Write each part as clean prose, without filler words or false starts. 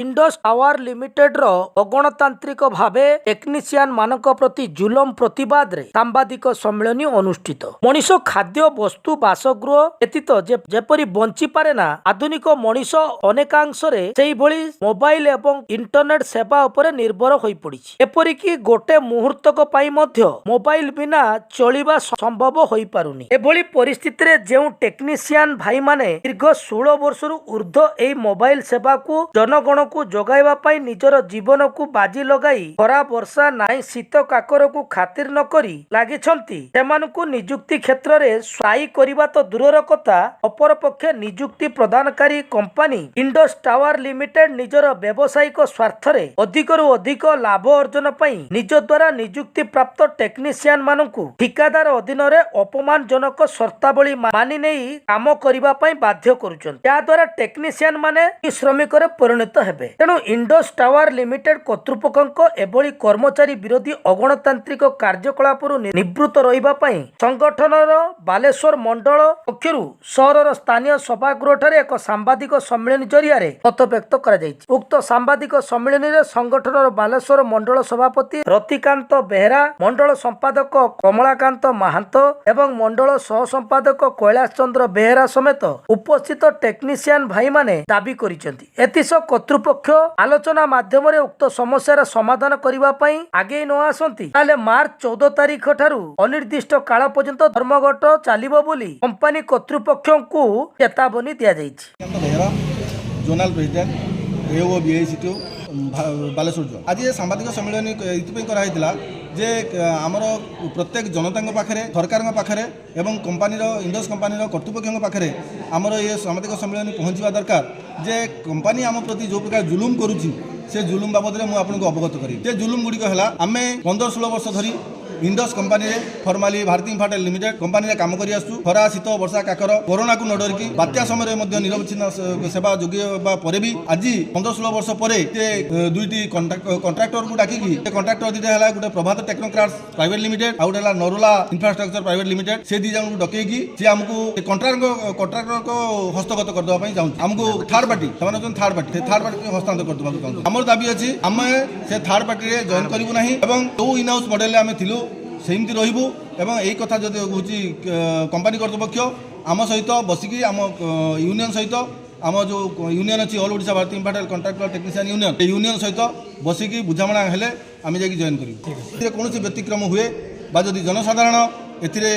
Indus tower limited रो अगणतांत्रिक भावे technician मानक प्रति जुलम प्रतिवाद रे सांबादिक सम्मेलन अनुष्ठित। मनीष खाद्य वस्तु बासगृह व्यतीत जेपरी बंची पारे ना आधुनिक मनीष अनेकांश रे सेही भली मोबाइल एवं इंटरनेट सेवा उपरे निर्भर होई पड़िछि। एपरि कि गोटे मुहूर्तक पई मध्य मोबाइल बिना चलिबा संभव होई पारुनी। एभली परिस्थिति रे जेउ टेक्निशियन भाई माने दीर्घ 16 वर्षरु ऊर्ध्व एई मोबाइल सेवा को जनगण को जोगाइबा पाई निजर जीवन को बाजी लगाई खरा वर्षा नाई शीत काकर को खातिर न करी लागिछंती सेमानकु नियुक्ति क्षेत्र रे स्थायी करिबा तो दूरर कथा अपर पक्षे नियुक्ति प्रदानकारी कंपनी इंडस टावर लिमिटेड निजर व्यावसायिक स्वार्थ रे अधिकरु अधिक लाभ अर्जन पाई निज द्वारा नियुक्ति प्राप्त टेक्निशियन मानकु ठिकादार अधीन रे अपमानजनक शर्तावली मानि नेई काम करिबा पाई बाध्य करूछन। या द्वारा टेक्निशियन माने श्रमिक रे परिणत हेबे। तेणु इंडस टावर लिमिटेड कर्तृपक्षों एभली कर्मचारी विरोधी अगणतांत्रिक कार्यकलाप निवृत्त रहिबा पई संगठनर बालेश्वर मंडल पक्षरु सहरर स्थानीय सभागृह ठारे एक सांबादिक सम्मेलन जरिया मत व्यक्त करा जायछि। उक्त सांबादिक सम्मेलन रे संगठनर बालेश्वर मंडल सभापति रतिकांत बेहरा, मंडल संपादक कमलाकांत महांत एवं मंडल सह संपादक कैलाश चंद्र बेहरा समेत उपस्थित टेक्निशियन भाई माने दाबी करिसेंति। एतिस कर्तृपक्ष आलोचना माध्यम उक्त समस्यार समाधान करने पई आगे न आसंती ताले मार्च 14 तारिख ठारू अनिर्दिष्ट काल पर्यंत धर्मघट चलिबो बोली कंपनी कर्तृपक्ष को चेतावनी दिया जायछि। जोनाल प्रेसिडेंट एओबीआईसीटी बालेश्वर जोन आज सांबादिक सम्मेलन ये कराइला जे आमर प्रत्येक जनता पाखे सरकार पाखे एवं कंपानी इंडस कंपानी कर्तृपक्ष पाखे आमर ये सांबादिक सम्मेलन पहुँचवा दरकार जे कंपानी आम प्रति जो प्रकार जुलुम करुच्ची से जुलुम बाबद में आपको अवगत करी। जे जुलुम गुड़िक है आम 15-16 वर्ष धरी Indus company formally Bharti Infratel limited company रे काम करी आसु खरा शीत वर्षा काकर कोरोना को न डरकी बात्या समय निरवच्छिन्न सेवा जोगिबा परे भी आज 15-16 वर्ष परे दुईटी कॉन्ट्रैक्टर को डाकी कॉन्ट्रैक्टर दीटा है गोटे प्रभात टेक्नोक्राट्स प्राइवेट लिमिटेड आउ गोटे नरोला इंफ्रास्ट्रक्चर प्राइवेट लिमिटेड से दी जन को डकईकी सी आमको कॉन्ट्रैक्टर को हस्तगत करदे चाहूँ आमको थर्ड पार्टी थर्ड पार्टी हस्तांतर करदे आमर दाबी अच्छी आम से थर्ड पार्टी रे जॉइन करूँ ना जो इन हाउस मॉडल आम थिलु सेमती रहिबु एवं यही कथा जदि होची कंपनी कर्तृपक्ष आम सहित बसिकी आम यूनियन सहित आम जो यूनियन अच्छी all Odisha Bharti Infratel contractor technician union सहित बसिकी बुझामणा हेले आम जाकि जॉइन करूँ कौन व्यतिक्रम हुए बा जदि जनसाधारण एथिरे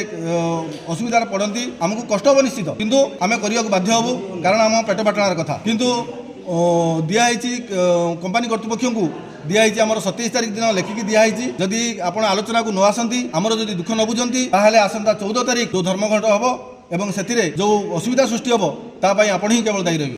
असुविधार पड़ती आमको कष्ट हम निश्चित किंतु आम करने को बाध्य हबु कारण आम पेट पाटणार कथा किंतु दिखाई कंपनी कर्तृपक्ष को दिखाई आम 27 तारिख दिन लेखिकी दिखाई जदि आप आलोचना को न आसती आमर जदि दुख न बुझती ताहले आसंता 14 तारिख जो धर्मघट हम एवं से जो असुविधा सृष्टि हम तापाई आपण ही केवल दायी रही।